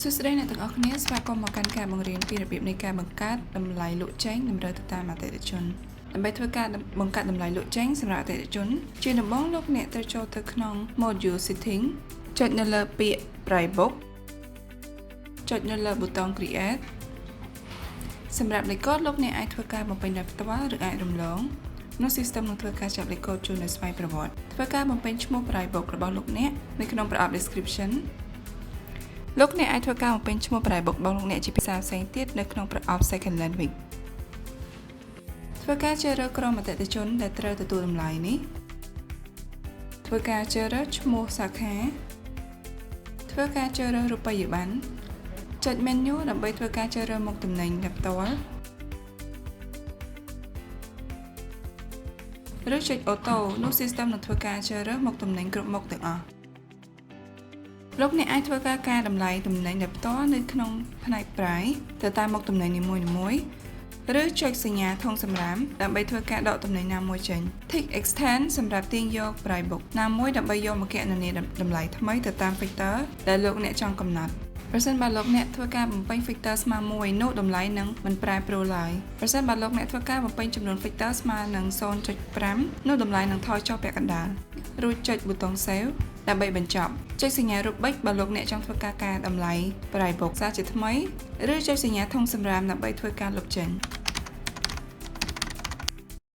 សួស្តីអ្នកទាំងអស់គ្នាស្វាគមន៍មកកាន់ការបង្រៀនពីរបៀបនៃការបង្កើតតម្លៃលក់ចេញតម្រូវទៅតាមអតិថិជនដើម្បីធ្វើការបង្កើតតម្លៃលក់ចេញសម្រាប់អតិថិជនជាដំបូងលោកអ្នកត្រូវចូលទៅក្នុង Module Setting ចុចនៅលើពាក្យ Price Book ចុចនៅលើប៊ូតុង Create សម្រាប់លេខកូដលោកអ្នកអាចធ្វើការបំពេញដោយផ្ទាល់ឬអាចរំលងនោះ System នឹងធ្វើការចាប់លេខកូដជូនដោយស្វ័យប្រវត្តិធ្វើការបំពេញឈ្មោះ Price Book របស់លោកអ្នកនៅក្នុងប្រអប់ Descriptionលោកអ្នកអាចធ្វើការបំពេញឈ្មោះ Price Book របស់លោកអ្នកជាភាសាផ្សេងទៀតនៅក្នុងប្រអប់ Second Language ធ្វើការជ្រើសរើសក្រុមអតិថិជនដែលត្រូវទទួលតម្លៃនេះធ្វើការជ្រើសរើសឈ្មោះសាខាធ្វើការជ្រើសរើសរូបិយប័ណ្ណចុច Menu ដើម្បីធ្វើការជ្រើសរើសមុខទំនិញដោយផ្ទាល់ឬចុច Auto នោះ System នឹងធ្វើការជ្រើសរើសមុខទំនិញគ្រប់មុខទាំងអស់លោកអ្នកអាចធ្វើការកែតម្លៃទំនិញដោយផ្ទាល់នៅក្នុងផ្នែក Price ទៅតាមមុខទំនិញនីមួយៗឬចុចសញ្ញាធុងសំរាមដើម្បីធ្វើការដកទំនិញណាមួយចេញ Tick Extend សម្រាប់ទាញយក Price Book ណាមួយដើម្បីយកមកគណនាតម្លៃថ្មីទៅតាម Factor ដែលលោកអ្នកចង់កំណត់ប្រសិនបើលោកអ្នកធ្វើការបំពេញ Factor ស្មើមួយនោះតម្លៃនឹងមិនប្រែប្រួលឡើយប្រសិនបើលោកអ្នកធ្វើការបំពេញចំនួន Factor ស្មើនឹង 0.5 នោះតម្លៃនឹងថយចុះពាក់កណ្ដាលរួចចុចប៊ូតុង Save ដើម្បីបញ្ចប់ចុចសញ្ញារូបប៊ិចបើលោកអ្នកចង់ធ្វើការកែតម្លៃ Price Book សារជាថ្មីឬចុចសញ្ញាធុងសំរាមដើម្បីធ្វើការលុបចេញ